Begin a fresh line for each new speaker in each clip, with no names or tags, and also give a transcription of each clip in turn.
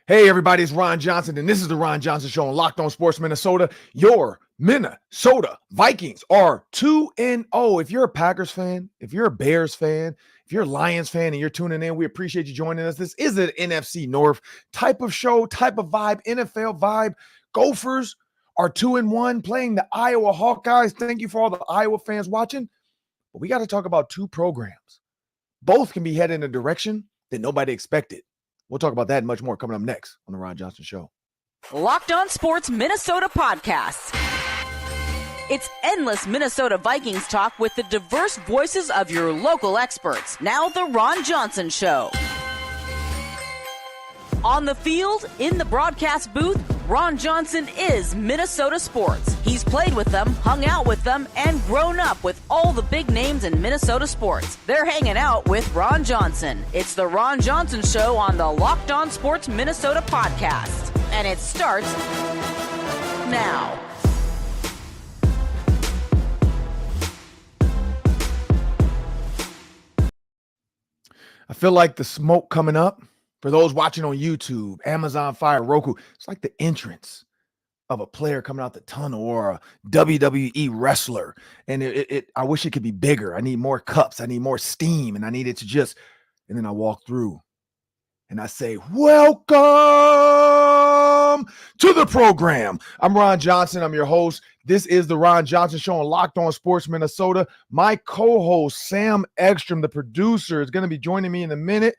Hey, everybody, it's Ron Johnson, and this is the Ron Johnson Show on Locked On Sports Minnesota. Your Minnesota Vikings are 2-0. If you're a Packers fan, if you're a Bears fan, if you're a Lions fan and you're tuning in, we appreciate you joining us. This is an NFC North type of show, type of vibe, NFL vibe. Gophers are 2-1 playing the Iowa Hawkeyes. Thank you for all the Iowa fans watching. But we got to talk about two programs. Both can be headed in a direction that nobody expected. We'll talk about that and much more coming up next on the Ron Johnson Show.
Locked On Sports Minnesota Podcasts. It's endless Minnesota Vikings talk with the diverse voices of your local experts. Now the Ron Johnson Show. On the field, in the broadcast booth, Ron Johnson is Minnesota sports. He's played with them, hung out with them, and grown up with all the big names in Minnesota sports. They're hanging out with Ron Johnson. It's the Ron Johnson Show on the Locked On Sports Minnesota podcast. And it starts now.
I feel like the smoke coming up for those watching on YouTube, Amazon Fire, Roku, it's like the entrance of a player coming out the tunnel or a WWE wrestler. And I wish it could be bigger. I need more cups. I need more steam. And I need it to just, and then I walk through and I say, welcome to the program. I'm Ron Johnson. I'm your host. This is the Ron Johnson Show on Locked On Sports Minnesota. My co-host, Sam Ekstrom, the producer, is going to be joining me in a minute.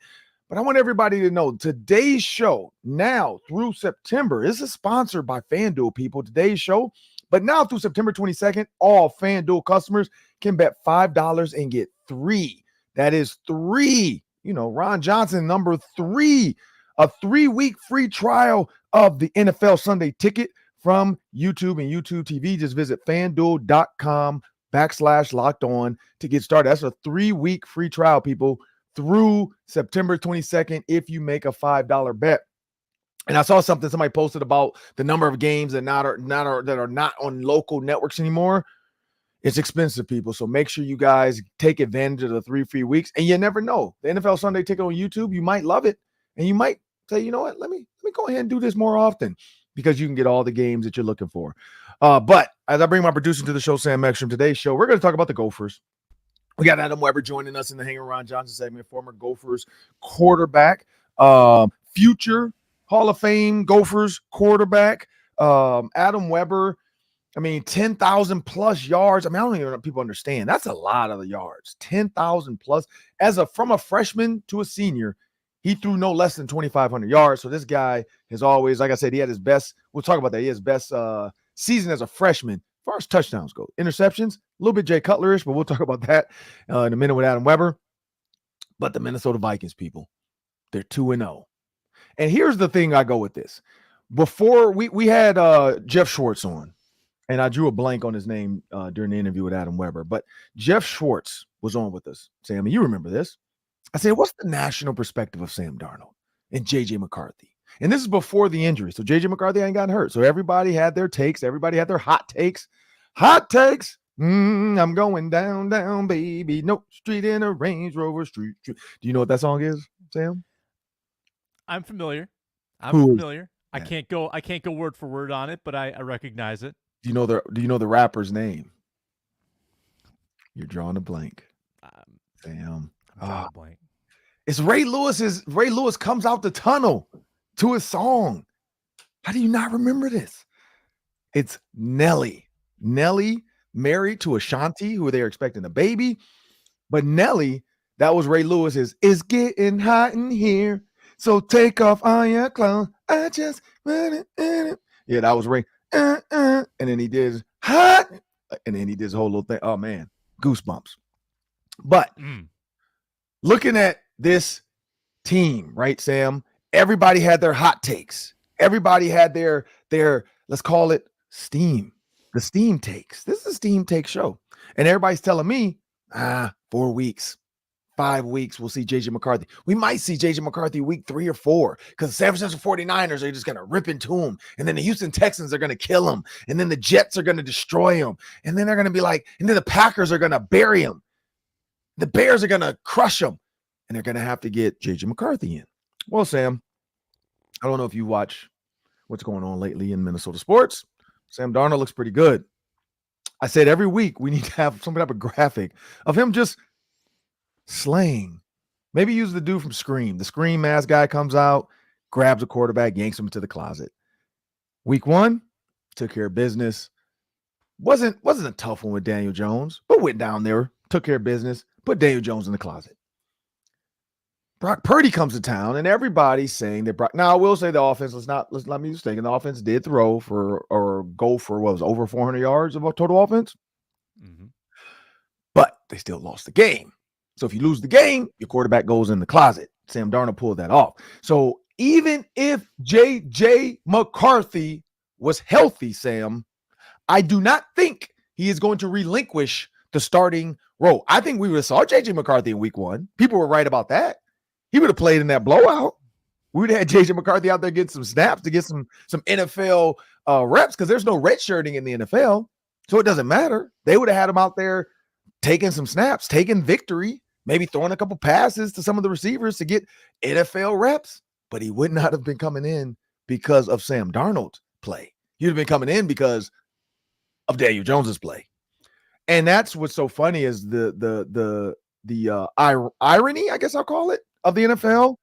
But I want everybody to know today's show now through September is sponsored by FanDuel, people. Today's show, but now through September 22nd, all FanDuel customers can bet $5 and get $3. That is $3. You know, Ron Johnson, number 3, a 3-week free trial of the NFL Sunday Ticket from YouTube and YouTube TV. Just visit FanDuel.com/locked on to get started. That's a 3-week free trial, people, through September 22nd if you make a $5 bet. And I saw something somebody posted about the number of games that are not on local networks anymore. It's expensive, people. So make sure you guys take advantage of the 3 free weeks. And you never know. The NFL Sunday Ticket on YouTube, you might love it. And you might say, you know what, let me go ahead and do this more often because you can get all the games that you're looking for. But as I bring my producer to the show, Sam Ekstrom, today's show, we're going to talk about the Gophers. We got Adam Weber joining us in the Hang Around Johnson segment, former Gophers quarterback, future Hall of Fame Gophers quarterback. Adam Weber, 10,000 plus yards. I don't even know if people understand. That's a lot of the yards, 10,000 plus. From a freshman to a senior, he threw no less than 2,500 yards. So this guy has always, like I said, he had his best. We'll talk about that. He had his best season as a freshman. As far as touchdowns go, interceptions, a little bit Jay Cutler-ish, but we'll talk about that in a minute with Adam Weber. But the Minnesota Vikings, people, they're 2-0. And here's the thing I go with this. Before we had Jeff Schwartz on, and I drew a blank on his name during the interview with Adam Weber, but Jeff Schwartz was on with us. Sam, you remember this. I said, what's the national perspective of Sam Darnold and J.J. McCarthy? And this is before the injury. So J.J. McCarthy ain't gotten hurt. So everybody had their takes. Everybody had their hot takes. Hot takes. I'm going down, down, baby. No street in a Range Rover street. Do you know what that song is, Sam?
I'm familiar.
Yeah.
I can't go word for word on it, but I recognize it.
Do you know the rapper's name? You're drawing a blank. Sam.
I'm drawing a blank.
It's Ray Lewis. Ray Lewis comes out the tunnel to his song. How do you not remember this? It's Nelly. Nelly married to Ashanti, who they were expecting a baby. But Nelly, that was Ray Lewis's "It's Getting Hot in Here, so take off all your clothes. I just want it in it." Yeah, that was Ray. And then he did hot. And then he did his whole little thing. Oh, man. Goosebumps. But looking at this team, right, Sam? Everybody had their hot takes. Everybody had their let's call it steam. The steam takes. This is a steam take show. And everybody's telling me, 4 weeks, 5 weeks, we'll see J.J. McCarthy. We might see J.J. McCarthy week 3 or 4 because the San Francisco 49ers are just going to rip into him. And then the Houston Texans are going to kill him. And then the Jets are going to destroy him. And then they're going to be like, and then the Packers are going to bury him. The Bears are going to crush him. And they're going to have to get J.J. McCarthy in. Well, Sam, I don't know if you watch what's going on lately in Minnesota sports. Sam Darnold looks pretty good. I said every week we need to have some type of graphic of him just slaying. Maybe use the dude from Scream. The Scream mask guy comes out, grabs a quarterback, yanks him into the closet. Week 1, took care of business. Wasn't a tough one with Daniel Jones, but went down there, took care of business, put Daniel Jones in the closet. Brock Purdy comes to town, and everybody's saying that Brock. Now, I will say the offense. Let's not be mistaken. The offense did throw for or go for what was over 400 yards of a total offense, but they still lost the game. So if you lose the game, your quarterback goes in the closet. Sam Darnold pulled that off. So even if J.J. McCarthy was healthy, Sam, I do not think he is going to relinquish the starting role. I think we would have saw J.J. McCarthy in week 1. People were right about that. He would have played in that blowout. We would have had J.J. McCarthy out there getting some snaps to get some NFL reps because there's no redshirting in the NFL. So it doesn't matter. They would have had him out there taking some snaps, taking victory, maybe throwing a couple passes to some of the receivers to get NFL reps. But he would not have been coming in because of Sam Darnold's play. He would have been coming in because of Daniel Jones's play. And that's what's so funny is the irony, I guess I'll call it, of the NFL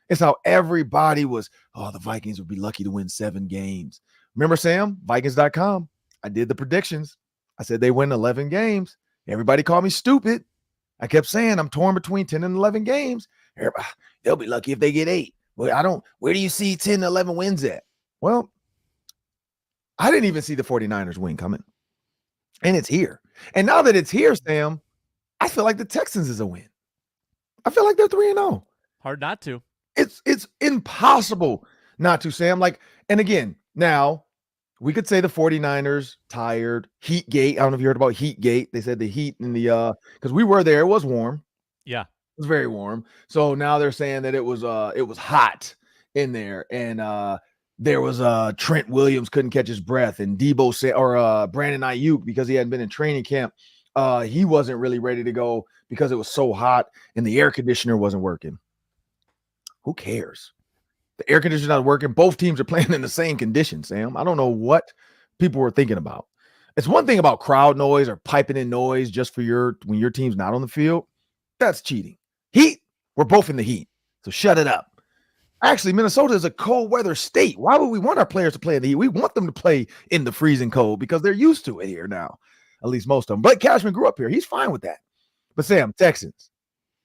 is how everybody was, the Vikings would be lucky to win 7 games. Remember, Sam, Vikings.com, I did the predictions. I said they win 11 games. Everybody called me stupid. I kept saying I'm torn between 10 and 11 games. They'll be lucky if they get 8. Well, where do you see 10 to 11 wins at? Well, I didn't even see the 49ers win coming. And it's here. And now that it's here, Sam, I feel like the Texans is a win. I feel like they're 3-0.
Hard not to.
It's impossible not to, Sam. And again, now we could say the 49ers tired. Heatgate. I don't know if you heard about Heatgate. They said the heat in the because we were there. It was warm.
Yeah.
It was very warm. So now they're saying that it was hot in there. And there was Trent Williams couldn't catch his breath, and Brandon Ayuk, because he hadn't been in training camp, he wasn't really ready to go because it was so hot and the air conditioner wasn't working. Who cares? The air conditioner's not working. Both teams are playing in the same conditions, Sam. I don't know what people were thinking about. It's one thing about crowd noise or piping in noise just for when your team's not on the field. That's cheating. Heat, we're both in the heat. So shut it up. Actually, Minnesota is a cold weather state. Why would we want our players to play in the heat? We want them to play in the freezing cold because they're used to it here now. At least most of them. Blake Cashman grew up here. He's fine with that. But Sam, Texans,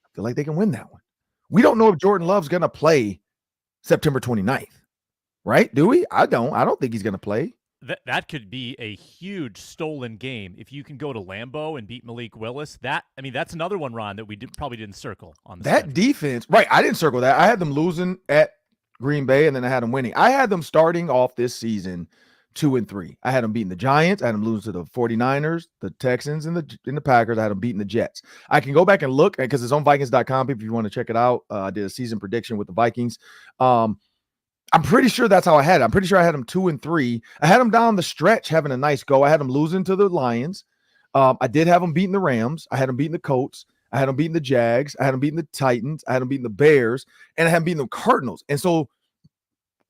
I feel like they can win that one. We don't know if Jordan Love's going to play September 29th, right? Do we? I don't think he's going to play.
That could be a huge stolen game if you can go to Lambeau and beat Malik Willis. That's another one, Ron, that we probably didn't circle on the
that schedule. Defense. Right, I didn't circle that. I had them losing at Green Bay, and then I had them winning. I had them starting off this season 2-3. I had them beating the Giants. I had them losing to the 49ers, the Texans, and the Packers. I had them beating the Jets. I can go back and look because it's on Vikings.com if you want to check it out. I did a season prediction with the Vikings. I'm pretty sure that's how I had it. I'm pretty sure I had them 2-3. I had them down the stretch having a nice go. I had them losing to the Lions. I did have them beating the Rams. I had them beating the Colts. I had them beating the Jags. I had them beating the Titans. I had them beating the Bears. And I had them beating the Cardinals. And so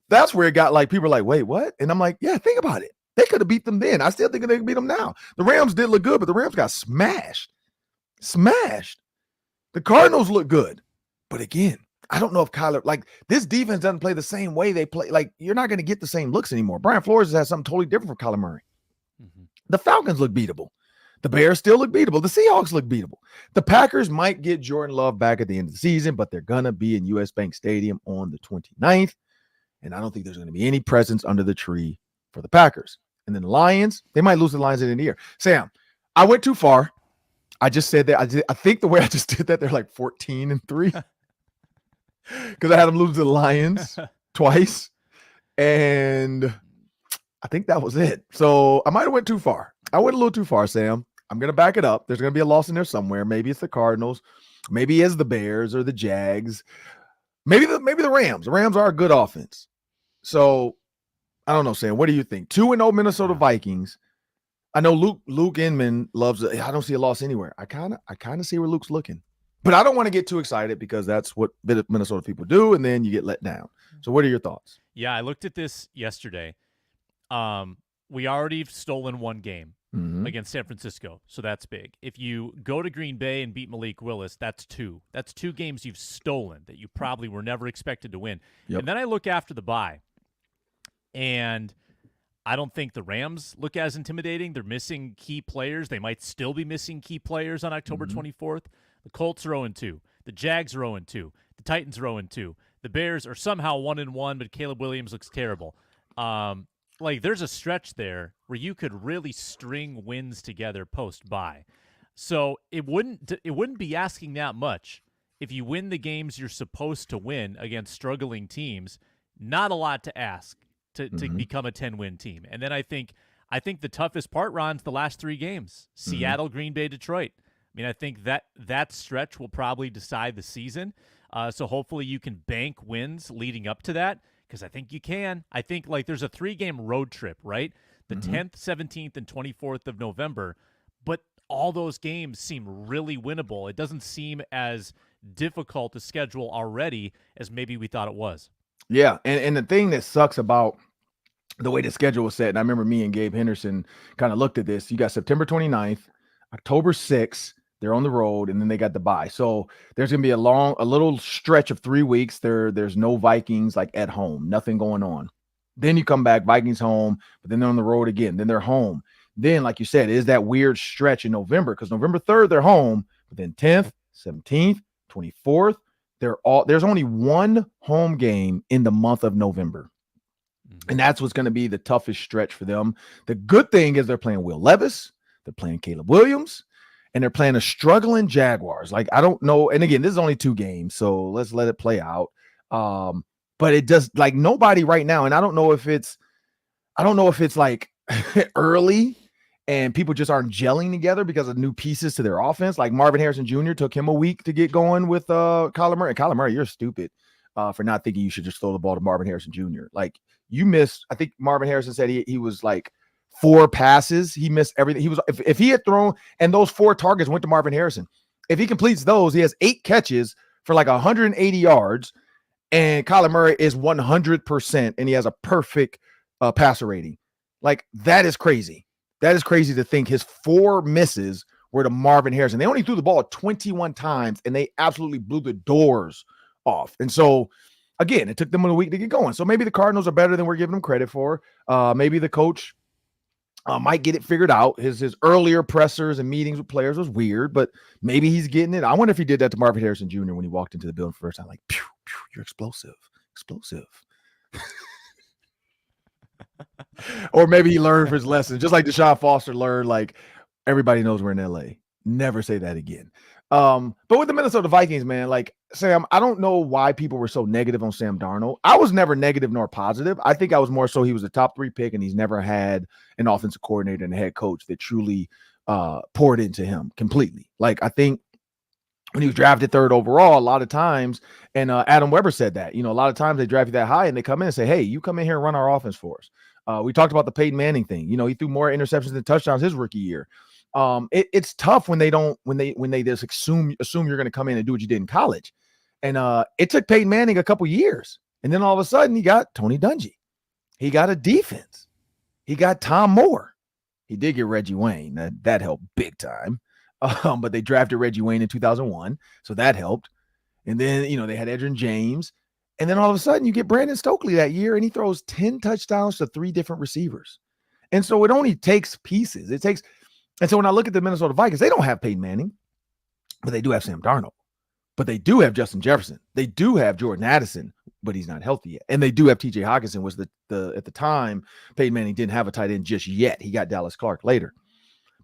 that's where it got people are like, wait, what? And I'm like, yeah, think about it. They could have beat them then. I still think they could beat them now. The Rams did look good, but the Rams got smashed. The Cardinals look good. But again, I don't know if Kyler, this defense doesn't play the same way they play. You're not going to get the same looks anymore. Brian Flores has something totally different from Kyler Murray. Mm-hmm. The Falcons look beatable. The Bears still look beatable. The Seahawks look beatable. The Packers might get Jordan Love back at the end of the season, but they're going to be in US Bank Stadium on the 29th. And I don't think there's going to be any presents under the tree for the Packers. And then the Lions, they might lose the Lions at the end of the year. Sam, I went too far. I just said that. I think the way I just did that, they're 14-3. Because I had them lose to the Lions twice. And I think that was it. So I might have went too far. I went a little too far, Sam. I'm going to back it up. There's going to be a loss in there somewhere. Maybe it's the Cardinals. Maybe it's the Bears or the Jags. Maybe the Rams. The Rams are a good offense. So I don't know, Sam. What do you think? 2-0 Minnesota Vikings. I know Luke Inman loves it. I don't see a loss anywhere. I kind of see where Luke's looking. But I don't want to get too excited because that's what Minnesota people do, and then you get let down. So what are your thoughts?
Yeah, I looked at this yesterday. We already have stolen one game against San Francisco, so that's big. If you go to Green Bay and beat Malik Willis, that's two. That's two games you've stolen that you probably were never expected to win.
Yep.
And then I look after the bye, and I don't think the Rams look as intimidating. They're missing key players. They might still be missing key players on October 24th. The Colts are 0-2. The Jags are 0-2. The Titans are 0-2. The Bears are somehow 1-1, but Caleb Williams looks terrible. There's a stretch there where you could really string wins together post-bye. So it wouldn't be asking that much if you win the games you're supposed to win against struggling teams. Not a lot to ask to become a 10-win team. And then I think the toughest part, Ron's the last three games: Seattle, Green Bay, Detroit. I mean, I think that stretch will probably decide the season. So hopefully you can bank wins leading up to that, because I think you can. I think there's a 3-game road trip, right? The 10th, 17th, and 24th of November, but all those games seem really winnable. It doesn't seem as difficult to schedule already as maybe we thought it was.
Yeah, and the thing that sucks about the way the schedule was set, and I remember me and Gabe Henderson kind of looked at this. You got September 29th, October 6th, they're on the road, and then they got the bye. So there's going to be a little stretch of 3 weeks. There's no Vikings at home, nothing going on. Then you come back, Vikings home, but then they're on the road again. Then they're home. Then, like you said, is that weird stretch in November, because November 3rd, they're home, but then 10th, 17th, 24th, there's only one home game in the month of November. And that's what's going to be the toughest stretch for them. The good thing is they're playing Will Levis, they're playing Caleb Williams, and they're playing a struggling Jaguars. I don't know. And again, this is only 2 games, so let's let it play out. But it does nobody right now. And I don't know if it's early and people just aren't gelling together because of new pieces to their offense. Like Marvin Harrison Jr. took him a week to get going with Kyler Murray. And Kyler Murray, you're stupid for not thinking you should just throw the ball to Marvin Harrison Jr. You missed, I think Marvin Harrison said he was 4 passes. He missed everything. He was, if he had thrown, and those 4 targets went to Marvin Harrison, if he completes those, he has 8 catches for 180 yards, and Kyler Murray is 100%, and he has a perfect passer rating. That is crazy. That is crazy to think his 4 misses were to Marvin Harrison. They only threw the ball 21 times, and they absolutely blew the doors off. And so, again, it took them a week to get going. So maybe the Cardinals are better than we're giving them credit for. Maybe the coach might get it figured out. His earlier pressers and meetings with players was weird, but maybe he's getting it. I wonder if he did that to Marvin Harrison Jr. when he walked into the building for the first time. Pew, pew, you're explosive. Or maybe he learned for his lesson, just like Deshaun Foster learned, everybody knows we're in LA. Never say that again. But with the Minnesota Vikings, man, Sam, I don't know why people were so negative on Sam Darnold. I was never negative nor positive. I think I was more so he was a top 3 pick, and he's never had an offensive coordinator and a head coach that truly poured into him completely. I think when he was drafted 3rd overall, a lot of times, and Adam Weber said that, a lot of times they draft you that high and they come in and say, hey, you come in here and run our offense for us. We talked about the Peyton Manning thing. He threw more interceptions than touchdowns his rookie year. It's tough when they just assume you're going to come in and do what you did in college. And it took Peyton Manning a couple years. And then all of a sudden he got Tony Dungy. He got a defense. He got Tom Moore. He did get Reggie Wayne. That helped big time. But they drafted Reggie Wayne in 2001. So that helped. And then, they had Edgerrin James. And then all of a sudden you get Brandon Stokely that year, and he throws 10 touchdowns to 3 different receivers. And so it only takes pieces. And so when I look at the Minnesota Vikings, they don't have Peyton Manning, but they do have Sam Darnold. But they do have Justin Jefferson. They do have Jordan Addison, but he's not healthy yet. And they do have TJ Hawkinson, was at the time, Peyton Manning didn't have a tight end just yet. He got Dallas Clark later.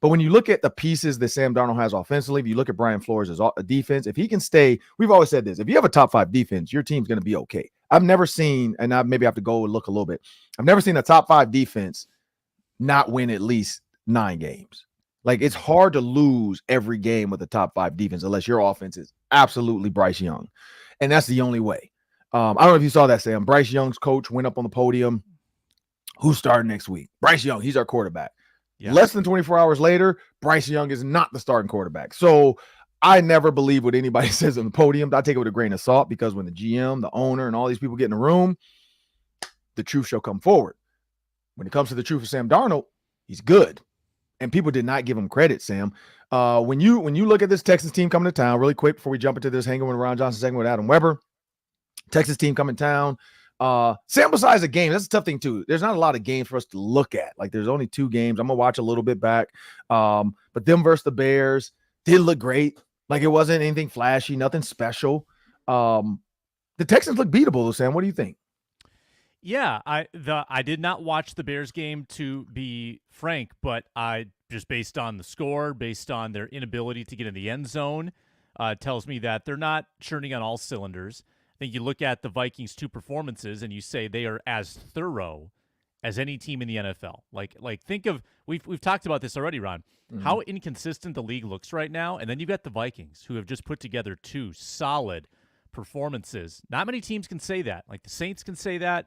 But when you look at the pieces that Sam Darnold has offensively, if you look at Brian Flores' defense, if he can stay, we've always said this, if you have a top 5 defense, your team's going to be okay. I've never seen, and I maybe have to go and look a little bit, I've never seen a top 5 defense not win at least 9 games. It's hard to lose every game with a top 5 defense unless your offense is absolutely Bryce Young. And that's the only way. I don't know if you saw that, Sam. Bryce Young's coach went up on the podium. Who's starting next week? Bryce Young, he's our quarterback. Yeah. Less than 24 hours later, Bryce Young is not the starting quarterback. So I never believe what anybody says on the podium. I take it with a grain of salt because when the GM, the owner, and all these people get in the room, the truth shall come forward. When it comes to the truth of Sam Darnold, he's good. And people did not give him credit, Sam. When you look at this Texas team coming to town, really quick before we jump into this hanging with Ron Johnson segment with Adam Weber, Texas team coming to town. Sample size of games, that's a tough thing too. There's not a lot of games for us to look at. Like there's only 2 games. I'm gonna watch a little bit back. But them versus the Bears did look great. Like it wasn't anything flashy, nothing special. The Texans look beatable, Sam. What do you think?
Yeah, I did not watch the Bears game, to be frank, but I just based on the score, based on their inability to get in the end zone, tells me that they're not churning on all cylinders. I think you look at the Vikings' 2 performances and you say they are as thorough as any team in the NFL. Like think of we've talked about this already, Ron. Mm-hmm. How inconsistent the league looks right now, and then you've got the Vikings who have just put together 2 solid performances. Not many teams can say that. Like the Saints can say that.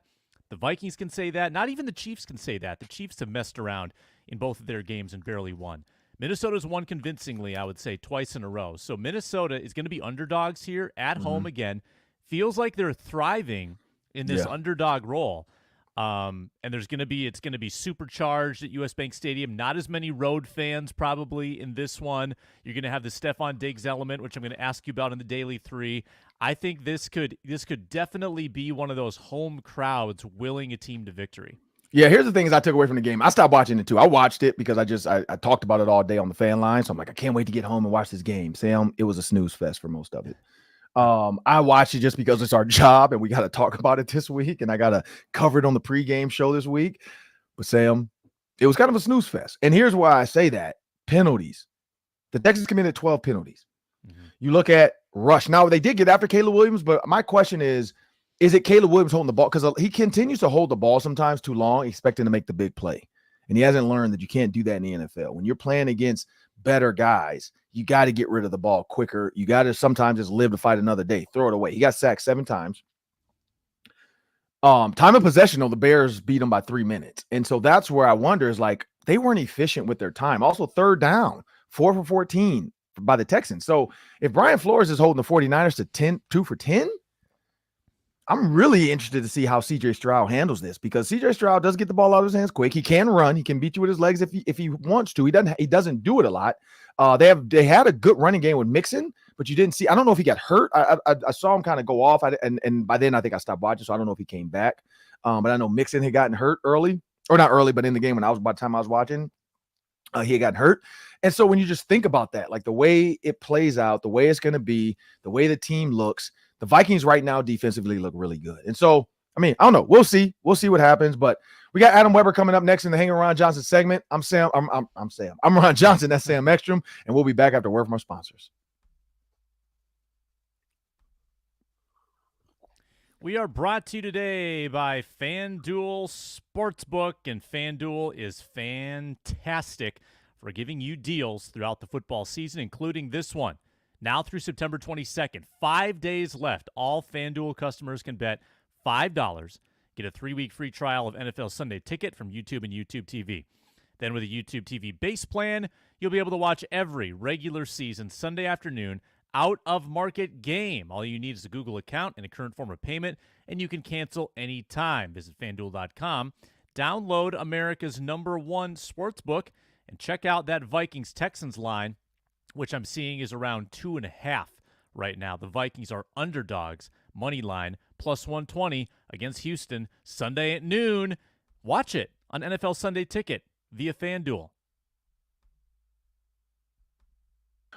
The Vikings can say that. Not even the Chiefs can say that. The Chiefs have messed around in both of their games and barely won. Minnesota's won convincingly, I would say, twice in a row. So Minnesota is going to be underdogs here at home again. Feels like they're thriving in this underdog role. And it's going to be supercharged at US Bank Stadium. Not as many road fans probably in this one. You're going to have the Stefon Diggs element, which I'm going to ask you about in the Daily 3. I think this could definitely be one of those home crowds willing a team to victory.
Yeah, here's the things I took away from the game. I stopped watching it too. I watched it because I talked about it all day on the fan line. So I'm like, I can't wait to get home and watch this game. Sam, it was a snooze fest for most of it. I watched it just because it's our job and we got to talk about it this week, and I got to cover it on the pregame show this week. But Sam, it was kind of a snooze fest. And here's why I say that. Penalties. The Texans committed 12 penalties. Mm-hmm. You look at rush. Now, they did get after Caleb Williams, but my question is it Caleb Williams holding the ball? Because he continues to hold the ball sometimes too long, expecting to make the big play. And he hasn't learned that you can't do that in the NFL. When you're playing against better guys, you got to get rid of the ball quicker. You got to sometimes just live to fight another day. Throw it away. He got sacked 7 times. Time of possession, though, the Bears beat him by 3 minutes. And so that's where I wonder is like they weren't efficient with their time. Also, 3rd down, 4 for 14 by the Texans. So if Brian Flores is holding the 49ers to 2 for 10, I'm really interested to see how C.J. Stroud handles this, because C.J. Stroud does get the ball out of his hands quick. He can run. He can beat you with his legs if he wants to. He doesn't do it a lot. They had a good running game with Mixon, but you didn't see. I don't know if he got hurt. I saw him kind of go off, and by then I think I stopped watching, so I don't know if he came back. But I know Mixon had gotten hurt early, or not early, but in the game by the time I was watching, he had gotten hurt. And so when you just think about that, like the way it plays out, the way it's going to be, the way the team looks. The Vikings right now defensively look really good. And so, I mean, I don't know. We'll see. We'll see what happens. But we got Adam Weber coming up next in the Hanging Ron Johnson segment. I'm Sam. I'm Sam. I'm Ron Johnson. That's Sam Ekstrom. And we'll be back after a word from our sponsors.
We are brought to you today by FanDuel Sportsbook. And FanDuel is fantastic for giving you deals throughout the football season, including this one. Now through September 22nd, 5 days left. All FanDuel customers can bet $5, get a 3-week free trial of NFL Sunday Ticket from YouTube and YouTube TV. Then with a YouTube TV base plan, you'll be able to watch every regular season Sunday afternoon out-of-market game. All you need is a Google account and a current form of payment, and you can cancel anytime. Visit FanDuel.com, download America's #1 sportsbook, and check out that Vikings-Texans line, which I'm seeing is around 2.5 right now. The Vikings are underdogs, money line, plus 120 against Houston, Sunday at noon. Watch it on NFL Sunday Ticket via FanDuel.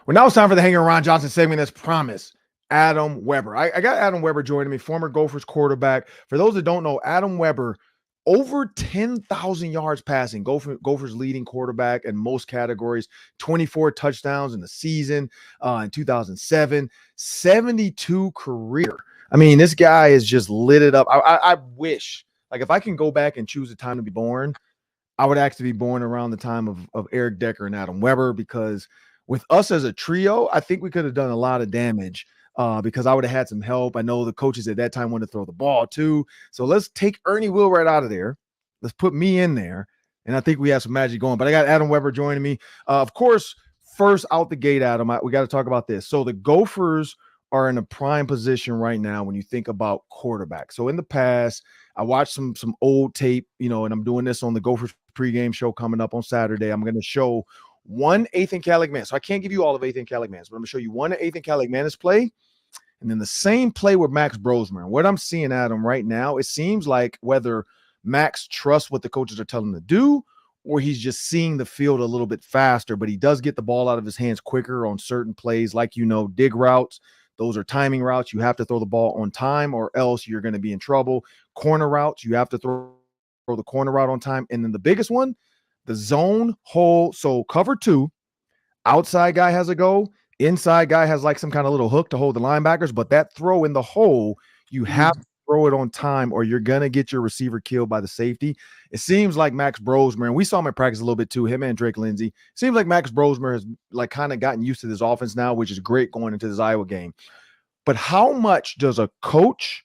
Well, now it's time for the Hanging Ron Johnson segment as promised. Adam Weber. I got Adam Weber joining me, former Gophers quarterback. For those that don't know, Adam Weber, over 10,000 yards passing, Gophers leading quarterback in most categories, 24 touchdowns in the season in 2007, 72 career. I mean, this guy is just lit it up. I wish, like, if I can go back and choose a time to be born, I would actually be born around the time of Eric Decker and Adam Weber, because with us as a trio, I think we could have done a lot of damage. Because I would have had some help. I know the coaches at that time wanted to throw the ball too. So let's take Ernie Wheelwright out of there. Let's put me in there. And I think we have some magic going. But I got Adam Weber joining me. Of course, first out the gate, Adam, we got to talk about this. So the Gophers are in a prime position right now when you think about quarterback. So in the past, I watched some old tape, and I'm doing this on the Gophers pregame show coming up on Saturday. I'm going to show one Ethan Caligman. So I can't give you all of Ethan Caligman's, but I'm going to show you one Ethan Caligman's play, and then the same play with Max Brosmer. And what I'm seeing, Adam, right now, it seems like whether Max trusts what the coaches are telling him to do, or he's just seeing the field a little bit faster, but he does get the ball out of his hands quicker on certain plays, like, dig routes. Those are timing routes. You have to throw the ball on time or else you're going to be in trouble. Corner routes, you have to throw the corner route on time. And then the biggest one, the zone hole. So cover 2, outside guy has a go. Inside guy has like some kind of little hook to hold the linebackers. But that throw in the hole, you have to throw it on time or you're going to get your receiver killed by the safety. It seems like Max Brosmer, and we saw him in practice a little bit too, him and Drake Lindsay. Seems like Max Brosmer has like kind of gotten used to this offense now, which is great going into this Iowa game. But how much does a coach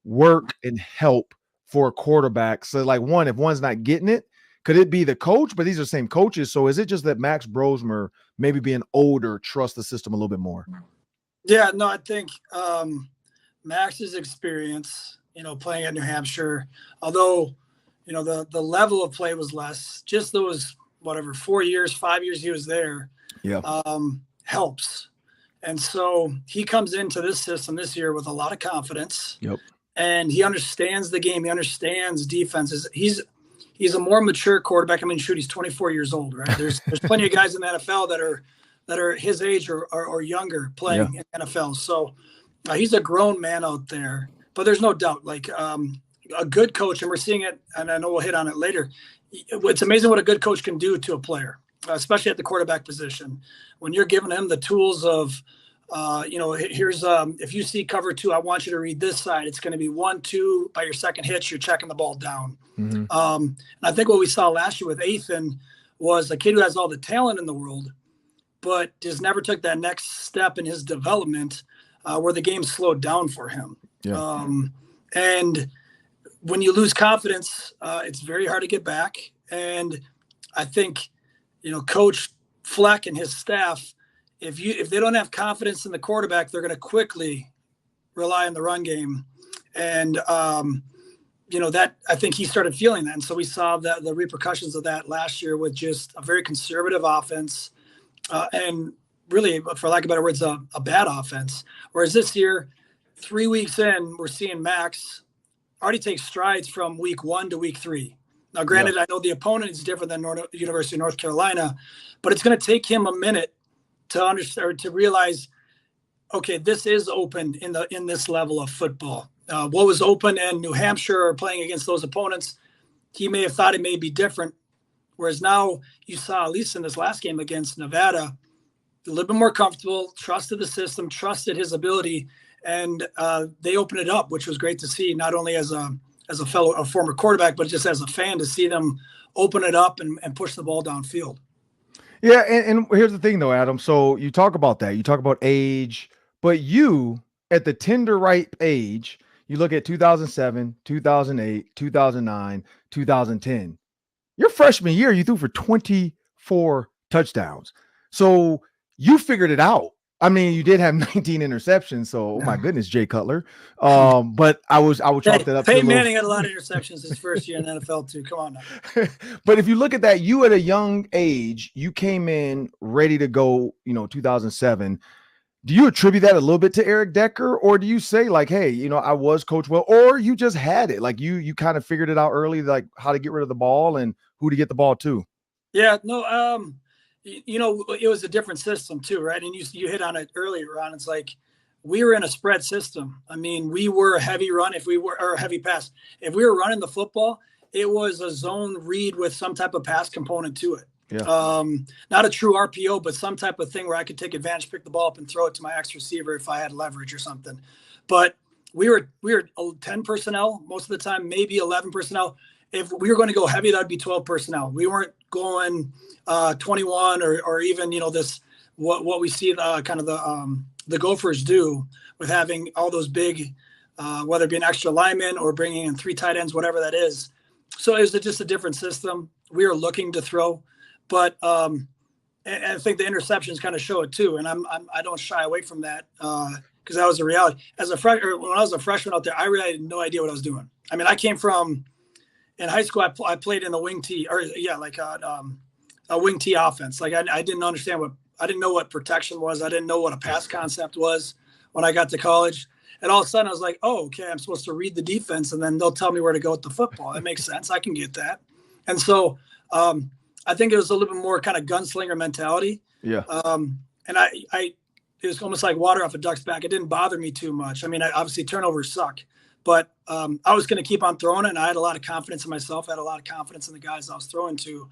work and help for a quarterback? So like one, if one's not getting it, could it be the coach? But these are the same coaches. So is it just that Max Brosmer, maybe being older, trusts the system a little bit more?
Yeah, no, I think Max's experience, playing at New Hampshire, although, the level of play was less, just those, 4 years, 5 years he was there, helps. And so he comes into this system this year with a lot of confidence.
Yep.
And he understands the game. He understands defenses. He's a more mature quarterback. I mean, shoot, he's 24 years old, right? There's plenty of guys in the NFL that are his age or younger playing in NFL. So he's a grown man out there. But there's no doubt, like a good coach, and we're seeing it, and I know we'll hit on it later. It's amazing what a good coach can do to a player, especially at the quarterback position. When you're giving him the tools of, here's if you see cover 2, I want you to read this side. It's going to be 1-2 by your second hitch. You're checking the ball down. Mm-hmm. And I think what we saw last year with Ethan was a kid who has all the talent in the world, but just never took that next step in his development where the game slowed down for him. Yeah. And when you lose confidence, it's very hard to get back. And I think, Coach Fleck and his staff, if they don't have confidence in the quarterback, they're going to quickly rely on the run game. And, that I think he started feeling that. And so we saw the repercussions of that last year with just a very conservative offense and really, for lack of better words, a bad offense. Whereas this year, 3 weeks in, we're seeing Max already take strides from week 1 to week 3. Now, granted, I know the opponent is different than University of North Carolina, but it's going to take him a minute to understand, to realize, okay, this is open in this level of football. What was open in New Hampshire or playing against those opponents, he may have thought it may be different. Whereas now you saw, at least in this last game against Nevada, a little bit more comfortable, trusted the system, trusted his ability, and they opened it up, which was great to see, not only as a former quarterback, but just as a fan, to see them open it up and push the ball downfield.
Yeah, and here's the thing, though, Adam. So you talk about that. You talk about age, but you, at the tender ripe age, you look at 2007, 2008, 2009, 2010. Your freshman year, you threw for 24 touchdowns. So you figured it out. I mean, you did have 19 interceptions, so oh my goodness, Jay Cutler. But I would chalk that up.
Peyton Manning had a lot of interceptions his first year in the NFL too. Come on now.
But if you look at that, you at a young age, you came in ready to go, 2007. Do you attribute that a little bit to Eric Decker, or do you say like, hey, I was Coach Will, or you just had it, like you kind of figured it out early, like how to get rid of the ball and who to get the ball to?
Yeah, no, it was a different system too, right? And you hit on it earlier, Ron. It's like we were in a spread system. I mean, we were a heavy run or a heavy pass. If we were running the football, it was a zone read with some type of pass component to it. Yeah. Not a true RPO, but some type of thing where I could take advantage, pick the ball up and throw it to my X receiver if I had leverage or something. But we were 10 personnel most of the time, maybe 11 personnel. If we were going to go heavy, that'd be 12 personnel. We weren't going 21 or even, this, what we see the Gophers do with having all those big, whether it be an extra lineman or bringing in 3 tight ends, whatever that is. So it was just a different system. We were looking to throw, but And I think the interceptions kind of show it too. And I don't shy away from that because that was the reality. When I was a freshman out there, I really had no idea what I was doing. I mean, I came from in high school. I played in the wing T, a wing T offense. Like I didn't understand I didn't know what protection was. I didn't know what a pass concept was when I got to college. And all of a sudden I was like, oh, okay, I'm supposed to read the defense and then they'll tell me where to go with the football. That makes sense. I can get that. And so I think it was a little bit more kind of gunslinger mentality.
Yeah.
And it was almost like water off a duck's back. It didn't bother me too much. I mean, obviously turnovers suck, but I was going to keep on throwing it. And I had a lot of confidence in myself. I had a lot of confidence in the guys I was throwing to.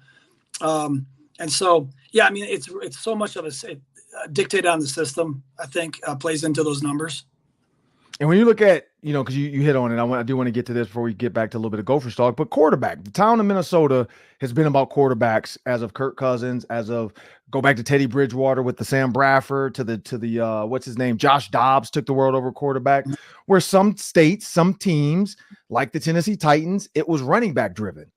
And so, yeah, I mean, it's so much of it dictated on the system, I think, plays into those numbers.
And when you look at, because you hit on it, I do want to get to this before we get back to a little bit of Gophers talk, but quarterback, the town of Minnesota has been about quarterbacks as of Kirk Cousins, go back to Teddy Bridgewater with the Sam Bradford to the what's his name? Josh Dobbs took the world over quarterback, where some states, some teams like the Tennessee Titans, it was running back driven.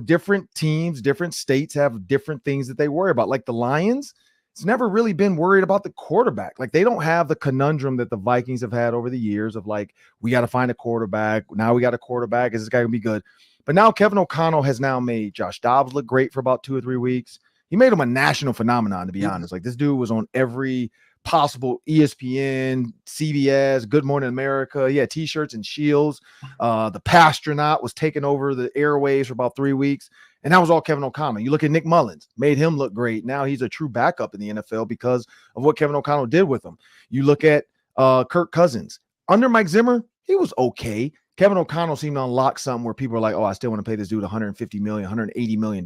Different teams, different states have different things that they worry about. Like the Lions, it's never really been worried about the quarterback. Like they don't have the conundrum that the Vikings have had over the years of like, we got to find a quarterback. Now we got a quarterback. Is this guy going to be good? But now Kevin O'Connell has now made Josh Dobbs look great for about 2 or 3 weeks. He made him a national phenomenon, to be honest. Like this dude was on every possible ESPN, CBS, Good Morning America. He had T-shirts and shields. The Pastronaut was taking over the airwaves for about 3 weeks. And that was all Kevin O'Connell. You look at Nick Mullins, made him look great. Now he's a true backup in the NFL because of what Kevin O'Connell did with him. You look at Kirk Cousins. Under Mike Zimmer, he was okay. Kevin O'Connell seemed to unlock something where people are like, oh, I still want to pay this dude $150 million, $180 million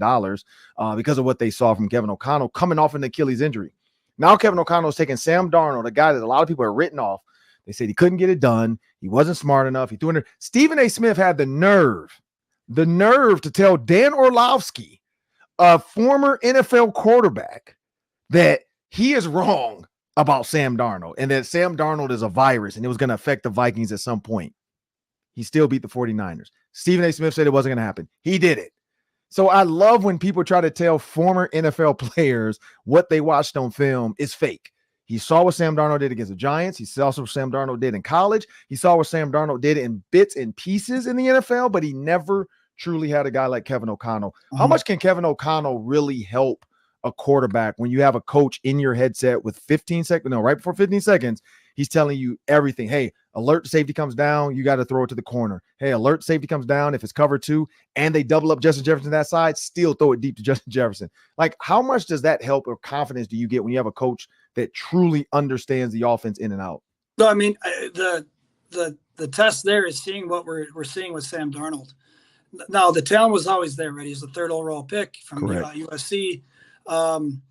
because of what they saw from Kevin O'Connell coming off an Achilles injury. Now Kevin O'Connell is taking Sam Darnold, a guy that a lot of people are written off. They said he couldn't get it done. He wasn't smart enough. He threw in there. Stephen A. Smith had the nerve to tell Dan Orlovsky, a former NFL quarterback, that he is wrong about Sam Darnold and that Sam Darnold is a virus and it was going to affect the Vikings at some point. He still beat the 49ers. Stephen A. Smith said it wasn't going to happen. He did it. So I love when people try to tell former NFL players what they watched on film is fake. He saw what Sam Darnold did against the Giants. He saw what Sam Darnold did in college. He saw what Sam Darnold did in bits and pieces in the NFL, but he never truly had a guy like Kevin O'Connell. How much can Kevin O'Connell really help a quarterback when you have a coach in your headset with 15 seconds, right before 15 seconds, he's telling you everything. Hey, alert safety comes down, you got to throw it to the corner. Hey, alert safety comes down. If it's cover 2 and they double up Justin Jefferson that side, still throw it deep to Justin Jefferson. Like, how much does that help or confidence do you get when you have a coach that truly understands the offense in and out?
No, I mean, the test there is seeing what we're seeing with Sam Darnold. Now, the talent was always there, right? He's the 3rd overall pick from USC. And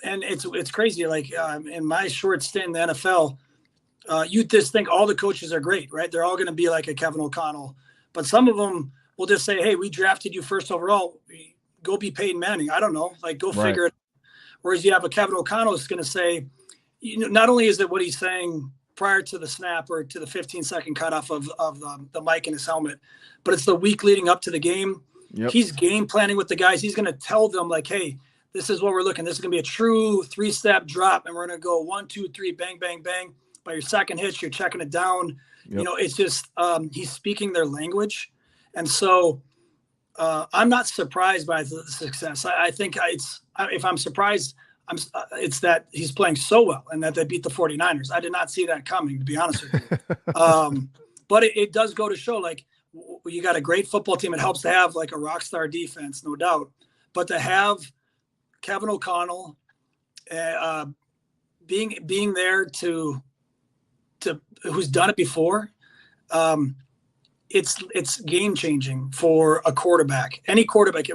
it's crazy. Like in my short stint in the NFL, you just think all the coaches are great, right? They're all going to be like a Kevin O'Connell, but some of them will just say, hey, we drafted you 1st overall. Go be Peyton Manning. I don't know. Like, go figure it out. Whereas you have a Kevin O'Connell is going to say, not only is it what he's saying prior to the snap or to the 15-second cutoff of the mic in his helmet, but it's the week leading up to the game. Yep. He's game planning with the guys. He's going to tell them like, hey, this is what we're looking. This is going to be a true 3-step drop, and we're going to go 1, 2, 3, bang, bang, bang. By your second hitch, you're checking it down. Yep. It's just he's speaking their language. And so I'm not surprised by the success. I think if I'm surprised, it's that he's playing so well and that they beat the 49ers. I did not see that coming, to be honest with you. But it does go to show, like, you got a great football team. It helps to have like a rock star defense, no doubt. But to have Kevin O'Connell being there to who's done it before, it's game changing for a quarterback. Any quarterback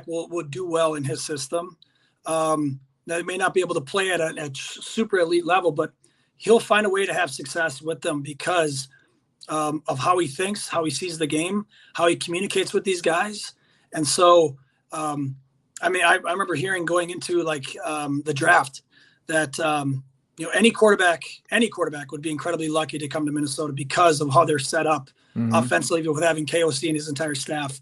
will do well in his system. They may not be able to play at a super elite level, but he'll find a way to have success with them because of how he thinks, how he sees the game, how he communicates with these guys. And so, I remember hearing going into the draft that, any quarterback would be incredibly lucky to come to Minnesota because of how they're set up offensively with having KOC and his entire staff.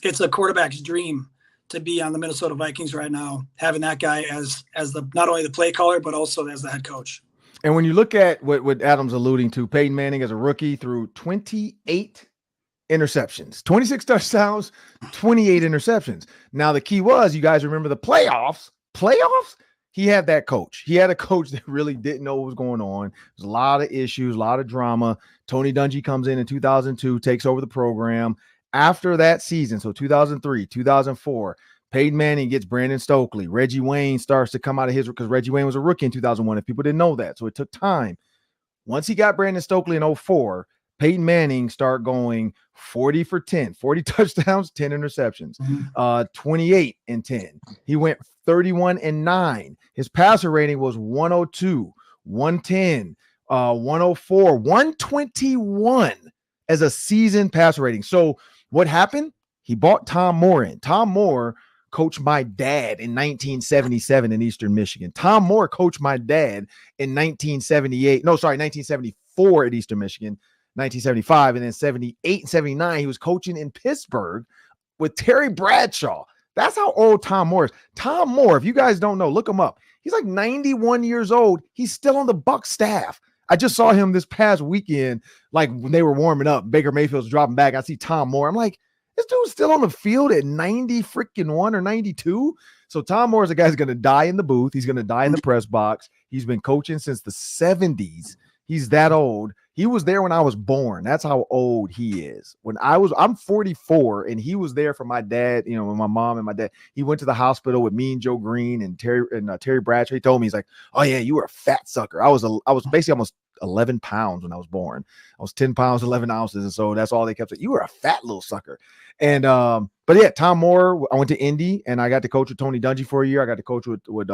It's a quarterback's dream to be on the Minnesota Vikings right now, having that guy as the not only the play caller but also as the head coach.
And when you look at what Adam's alluding to, Peyton Manning as a rookie threw 28 interceptions, 26 touchdowns, 28 interceptions. Now the key was, you guys remember the playoffs? He had that coach. He had a coach that really didn't know what was going on. There's a lot of issues, a lot of drama. Tony Dungy comes in 2002, takes over the program. After that season, so 2003, 2004, Peyton Manning gets Brandon Stokely. Reggie Wayne starts to come out of his, because Reggie Wayne was a rookie in 2001, if people didn't know that. So it took time. Once he got Brandon Stokely in 2004, Peyton Manning started going 40 for 10, 40 touchdowns, 10 interceptions, 28 and 10. He went 31 and 9. His passer rating was 102, 110, 104, 121 as a season passer rating. So what happened? He bought Tom Moore in. Tom Moore coached my dad in 1977 in Eastern Michigan. Tom Moore coached my dad in 1974 at Eastern Michigan, 1975, and then 78 and 79, he was coaching in Pittsburgh with Terry Bradshaw. That's how old Tom Moore is. Tom Moore, if you guys don't know, look him up. He's like 91 years old. He's still on the Bucs staff. I just saw him this past weekend, like when they were warming up. Baker Mayfield's dropping back. I see Tom Moore. I'm like, this dude's still on the field at 90-1 or 92. So Tom Moore is a guy who's going to die in the booth. He's going to die in the press box. He's been coaching since the 70s. He's that old. He was there when I was born. That's how old he is. I'm 44, and he was there for my dad, you know, when my mom and my dad. He went to the hospital with me and Joe Green and Terry Bradshaw. He told me, he's like, "Oh yeah, you were a fat sucker." I was basically almost 11 pounds when I was born. I was 10 pounds, 11 ounces. And so that's all they kept saying. You were a fat little sucker. And, but yeah, Tom Moore, I went to Indy and I got to coach with Tony Dungy for a year. I got to coach with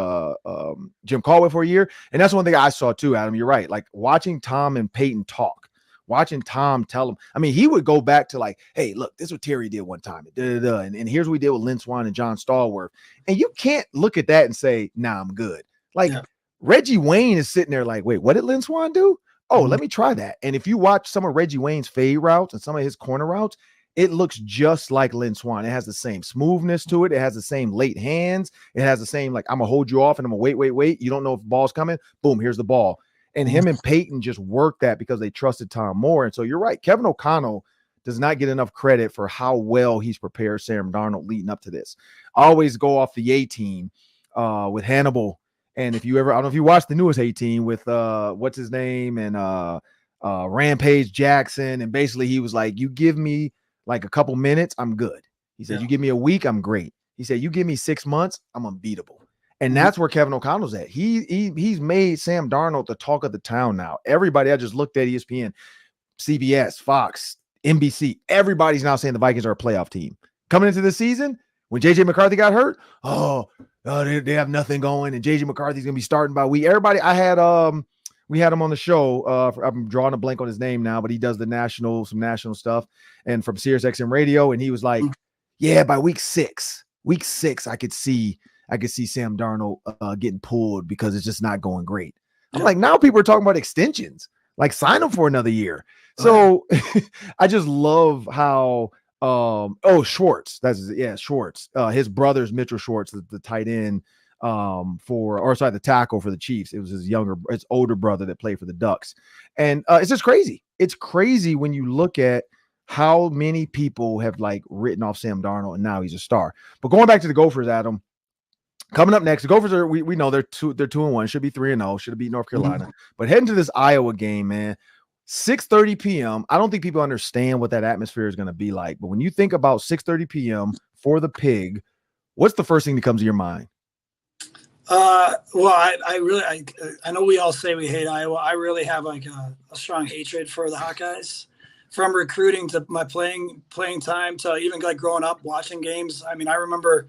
Jim Caldwell for a year. And that's one thing I saw too, Adam. You're right. Like watching Tom and Peyton talk, watching Tom tell him, I mean, he would go back to like, hey, look, this is what Terry did one time. And here's what we did with Lynn Swann and John Stallworth. And you can't look at that and say, nah, I'm good. Like, yeah. Reggie Wayne is sitting there like, wait, what did Lynn Swann do? Oh, let me try that. And if you watch some of Reggie Wayne's fade routes and some of his corner routes, it looks just like Lynn Swann. It has the same smoothness to it. It has the same late hands. It has the same, like, I'm going to hold you off and I'm going to wait. You don't know if the ball's coming. Boom, here's the ball. And him and Peyton just worked that because they trusted Tom Moore. And so you're right. Kevin O'Connell does not get enough credit for how well he's prepared Sam Darnold leading up to this. I always go off the A-team with Hannibal. And if you ever, I don't know if you watched the newest A-team with what's his name and Rampage Jackson. And basically he was like, you give me like a couple minutes, I'm good. He said, you give me a week, I'm great. He said, you give me 6 months, I'm unbeatable. And that's where Kevin O'Connell's at. He's made Sam Darnold the talk of the town now. Everybody, I just looked at ESPN, CBS, Fox, NBC. Everybody's now saying the Vikings are a playoff team. Coming into the season, when J.J. McCarthy got hurt, they have nothing going, and J.J. McCarthy's going to be starting by week. Everybody, we had him on the show. I'm drawing a blank on his name now, but he does some national stuff, and from Sirius XM Radio, and he was like, yeah, by week six, I could see Sam Darnold getting pulled because it's just not going great. I'm like, now people are talking about extensions, like sign him for another year. So I just love how Schwartz. Schwartz. His brother's Mitchell Schwartz, the tight end the tackle for the Chiefs. It was his older brother that played for the Ducks. And it's just crazy. It's crazy when you look at how many people have like written off Sam Darnold and now he's a star. But going back to the Gophers, Adam, coming up next, the Gophers are, we know they're 2-1, should be 3-0, should have beat North Carolina. But heading to this Iowa game, man, 6:30 p.m. I don't think people understand what that atmosphere is going to be like. But when you think about 6:30 p.m. for the Pig, what's the first thing that comes to your mind?
Well, I know we all say we hate Iowa. I really have like a strong hatred for the Hawkeyes, from recruiting to my playing time to even like growing up watching games. I mean, I remember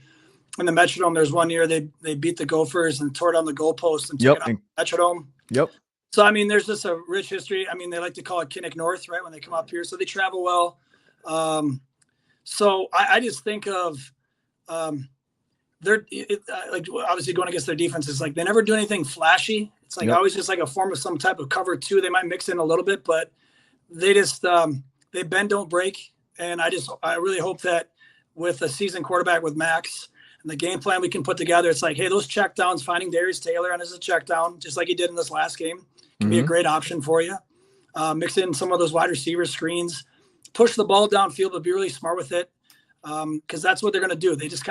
in the Metrodome, there's one year they beat the Gophers and tore down the goalpost and took it out the Metrodome.
Yep.
So, I mean, there's just a rich history. I mean, they like to call it Kinnick North, right, when they come up here. So they travel well. So I just think of they're like obviously going against their defense is like they never do anything flashy. It's like always just like a form of some type of cover two. They might mix in a little bit, but they just they bend, don't break. And I really hope that with a seasoned quarterback with Max and the game plan we can put together. It's like, hey, those check downs, finding Darius Taylor on as a check down, just like he did in this last game, can be a great option for you. Mix in some of those wide receiver screens, push the ball downfield, but be really smart with it. Because that's what they're going to do. They just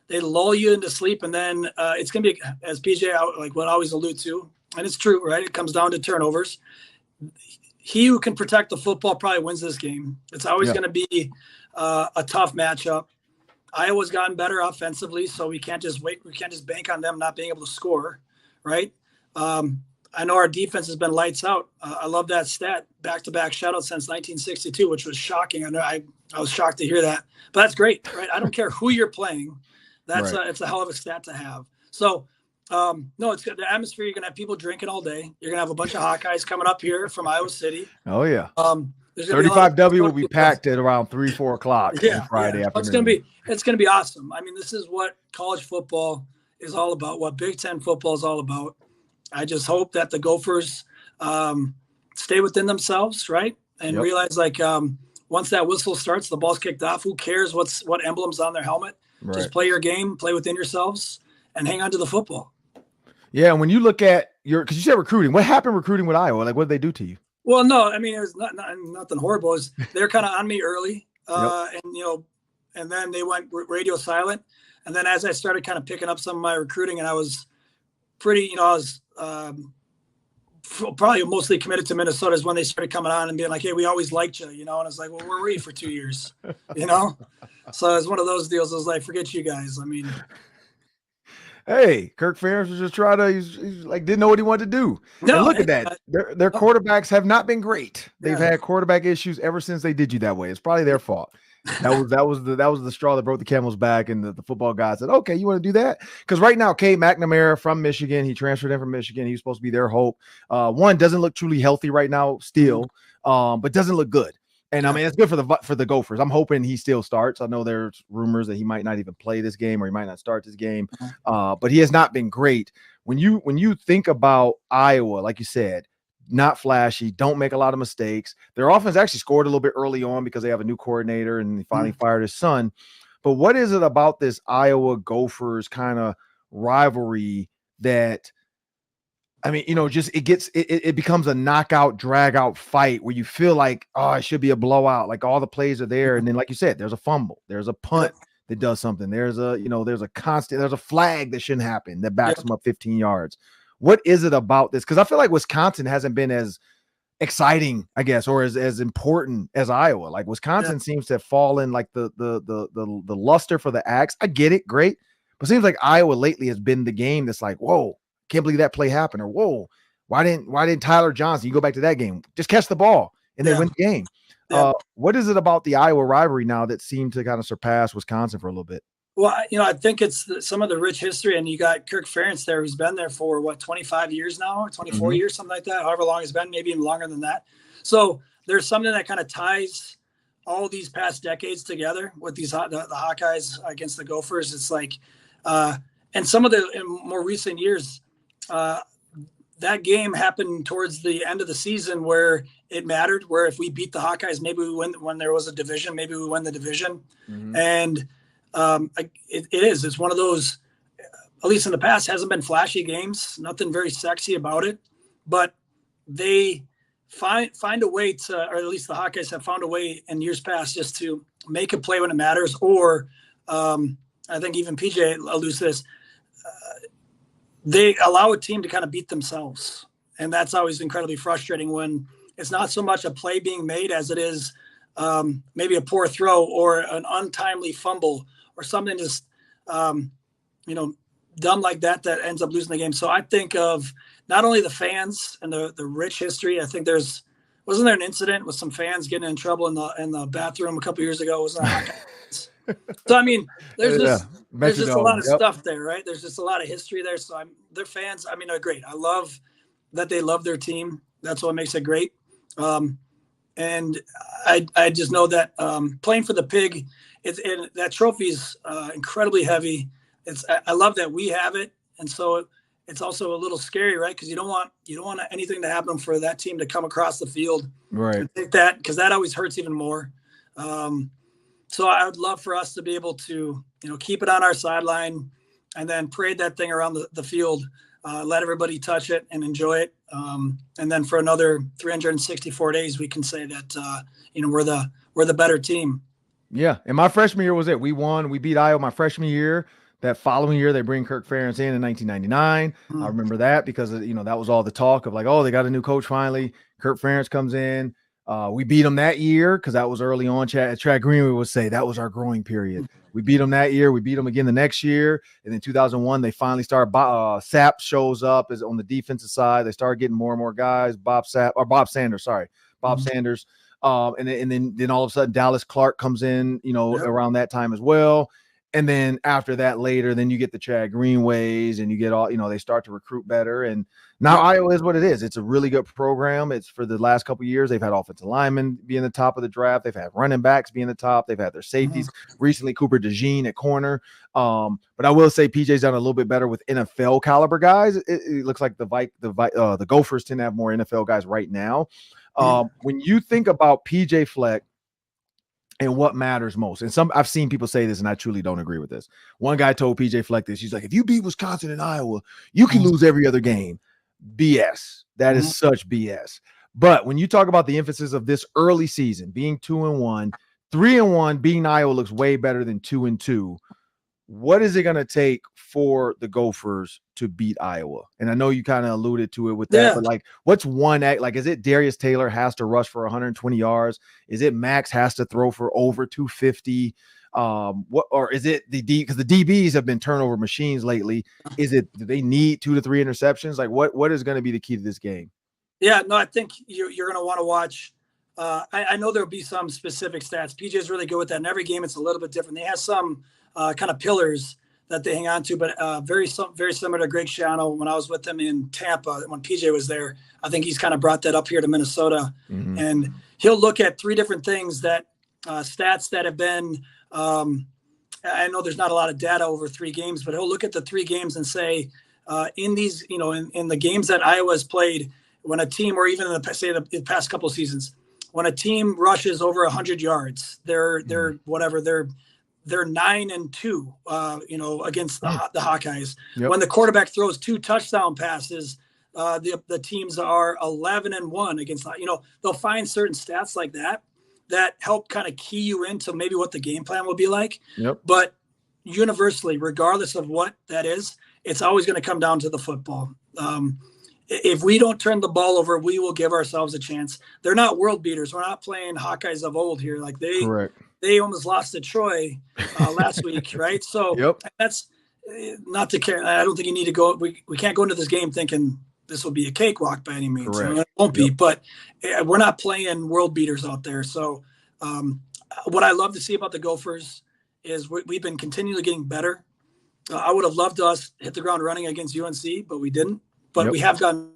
they lull you into sleep, and then it's going to be, as PJ would always allude to, and it's true, right? It comes down to turnovers. He who can protect the football probably wins this game. It's always going to be a tough matchup. Iowa's gotten better offensively, so we can't just bank on them not being able to score, right? I know our defense has been lights out. I love that stat, back-to-back shutouts since 1962, which was shocking. I know I was shocked to hear that, but that's great, right? I don't care who you're playing. It's a hell of a stat to have. So, no, it's good. The atmosphere, you're going to have people drinking all day. You're going to have a bunch of Hawkeyes coming up here from Iowa City.
Oh, yeah. 35W will be packed at around 3-4 o'clock on Friday afternoon.
It's going to be awesome. I mean, this is what college football is all about, what Big Ten football is all about. I just hope that the Gophers stay within themselves, right? And realize, once that whistle starts, the ball's kicked off. Who cares what emblem's on their helmet? Right. Just play your game, play within yourselves, and hang on to the football.
Yeah, and when you look at because you said recruiting, what happened recruiting with Iowa? Like, what did they do to you?
Well, no, I mean, it was nothing horrible. It was, they're kind of on me early, and then they went radio silent. And then as I started kind of picking up some of my recruiting, and I was pretty, probably mostly committed to Minnesota, is when they started coming on and being like, hey, we always liked you, and I was like, well, where were you for 2 years, So it was one of those deals. I was like, forget you guys. I mean,
hey, Kirk Ferentz was just trying to, he's didn't know what he wanted to do. No, and look at that. Their quarterbacks have not been great. They've had quarterback issues ever since they did you that way. It's probably their fault. That was the straw that broke the camel's back, and the football guy said, okay, you want to do that? Because right now, Cade McNamara from Michigan, he transferred in from Michigan. He was supposed to be their hope. One, doesn't look truly healthy right now still, but doesn't look good. And I mean, it's good for the Gophers. I'm hoping he still starts. I know there's rumors that he might not even play this game, or he might not start this game. But he has not been great. When you think about Iowa, like you said, not flashy, don't make a lot of mistakes. Their offense actually scored a little bit early on because they have a new coordinator and he finally fired his son. But what is it about this Iowa Gophers kind of rivalry that, I mean, just it becomes a knockout, drag out fight where you feel like, oh, it should be a blowout. Like all the plays are there. And then, like you said, there's a fumble, there's a punt that does something. There's there's a flag that shouldn't happen that backs them up 15 yards. What is it about this? Because I feel like Wisconsin hasn't been as exciting, I guess, or as important as Iowa. Like Wisconsin seems to have fallen like the luster for the axe. I get it, great, but it seems like Iowa lately has been the game that's like, whoa, can't believe that play happened, or whoa, why didn't Tyler Johnson? You go back to that game, just catch the ball and they win the game. What is it about the Iowa rivalry now that seemed to kind of surpass Wisconsin for a little bit?
Well, I think it's some of the rich history, and you got Kirk Ferentz there, who's been there for 25 years now, 24 years, something like that, however long it's been, maybe even longer than that. So there's something that kind of ties all these past decades together with the Hawkeyes against the Gophers. It's like, and some of in more recent years, that game happened towards the end of the season where it mattered, where if we beat the Hawkeyes, maybe we win. When there was a division, maybe we win the division. And it's one of those, at least in the past, hasn't been flashy games, nothing very sexy about it, but they find a way to, or at least the Hawkeyes have found a way in years past just to make a play when it matters. Or I think even PJ alludes to this, they allow a team to kind of beat themselves. And that's always incredibly frustrating when it's not so much a play being made as it is maybe a poor throw or an untimely fumble or something just, dumb like that ends up losing the game. So I think of not only the fans and the rich history. I think wasn't there an incident with some fans getting in trouble in the bathroom a couple years ago? Wasn't that? So I mean, there's just a lot of stuff there, right? There's just a lot of history there. So their fans, I mean, are great. I love that they love their team. That's what makes it great. And I just know that playing for the Pig, that trophy is incredibly heavy. I love that we have it, and so it's also a little scary, right? Because you don't want anything to happen for that team to come across the field,
right?
And take that, because that always hurts even more. So I would love for us to be able to, keep it on our sideline and then parade that thing around the field, let everybody touch it and enjoy it. And then for another 364 days, we can say that, we're the better team.
Yeah. And my freshman year was it. We won. We beat Iowa my freshman year. That following year, they bring Kirk Ferentz in 1999. I remember that because, that was all the talk of like, oh, they got a new coach finally. Kirk Ferentz comes in. We beat them that year because that was early on. Chad Greenway would say that was our growing period. We beat them that year. We beat them again the next year. And then 2001, they finally started. Sapp shows up as on the defensive side. They started getting more and more guys. Bob Sanders. And then all of a sudden Dallas Clark comes in, around that time as well. And then after that later, then you get the Chad Greenways and you get all, they start to recruit better. And now Iowa is what it is. It's a really good program. It's for the last couple of years. They've had offensive linemen being the top of the draft. They've had running backs being the top. They've had their safeties. Recently, Cooper DeJean at corner. But I will say PJ's done a little bit better with NFL caliber guys. It looks like the Gophers tend to have more NFL guys right now. When you think about PJ Fleck and what matters most, and I've seen people say this, and I truly don't agree with this. One guy told PJ Fleck this. He's like, if you beat Wisconsin and Iowa, you can lose every other game. BS. That is such BS. But when you talk about the emphasis of this early season, being 2-1, 3-1, beating Iowa looks way better than 2-2. What is it going to take for the Gophers to beat Iowa? And I know you kind of alluded to it with that, but like, what's one act? Like, is it Darius Taylor has to rush for 120 yards? Is it Max has to throw for over 250? Or is it because the DBs have been turnover machines lately? Do they need 2 to 3 interceptions? Like, what is going to be the key to this game?
Yeah, no, I think you're going to want to watch. I know there'll be some specific stats. PJ is really good with that. In every game, it's a little bit different. They have some kind of pillars that they hang on to, but very similar to Greg Schiano when I was with him in Tampa when PJ was there. I think he's kind of brought that up here to Minnesota, and he'll look at 3 different things that stats that have been. I know there's not a lot of data over 3 games, but he'll look at the 3 games and say in these, in the games that Iowa's played, when a team, or even in the past couple of seasons, when a team rushes over 100 yards, they're 9-2, against the Hawkeyes. Yep. When the quarterback throws 2 touchdown passes, the teams are 11-1 against. They'll find certain stats like that help kind of key you into maybe what the game plan will be like. Yep. But universally, regardless of what that is, it's always going to come down to the football. If we don't turn the ball over, we will give ourselves a chance. They're not world beaters. We're not playing Hawkeyes of old here. Like they almost lost to Troy last week, right? So that's not to care. I don't think you need to go. We can't go into this game thinking this will be a cakewalk by any means. It won't be, but we're not playing world beaters out there. So what I love to see about the Gophers is we've been continually getting better. I would have loved us hit the ground running against UNC, but we didn't. But we have gotten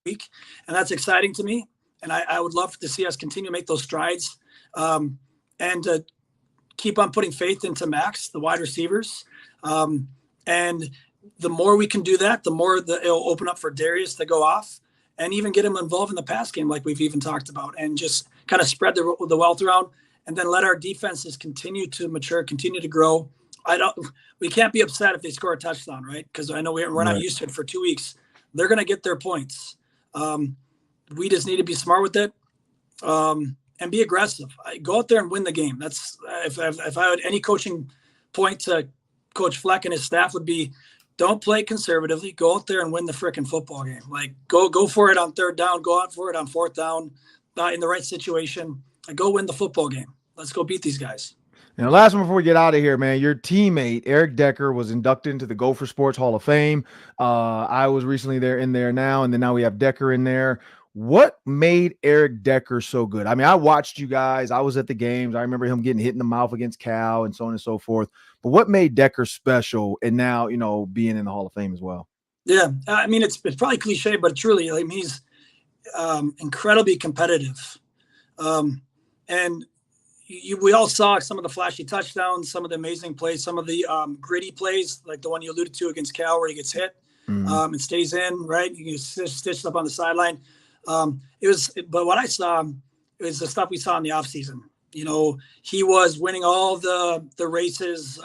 weak, and that's exciting to me. And I would love to see us continue to make those strides and to keep on putting faith into Max, the wide receivers. And the more we can do that, the more it'll open up for Darius to go off and even get him involved in the pass game like we've even talked about, and just kind of spread the wealth around, and then let our defenses continue to mature, continue to grow. We can't be upset if they score a touchdown, right? Because I know we're not used to it for 2 weeks. They're going to get their points. We just need to be smart with it and be aggressive. Go out there and win the game. That's if I had any coaching point to Coach Fleck and his staff would be, don't play conservatively. Go out there and win the frickin' football game. Like go for it on 3rd down. Go out for it on 4th down in the right situation. And go win the football game. Let's go beat these guys.
And the last one before we get out of here, man, your teammate, Eric Decker, was inducted into the Gopher Sports Hall of Fame. I was recently in there now, and then now we have Decker in there. What made Eric Decker so good? I mean, I watched you guys. I was at the games. I remember him getting hit in the mouth against Cal and so on and so forth. But what made Decker special and now, being in the Hall of Fame as well?
Yeah, I mean, it's probably cliche, but truly, I mean, he's incredibly competitive. And we all saw some of the flashy touchdowns, some of the amazing plays, some of the gritty plays, like the one you alluded to against Cal where he gets hit and stays in, right? You get stitched up on the sideline. But what I saw is the stuff we saw in the offseason. He was winning all the races.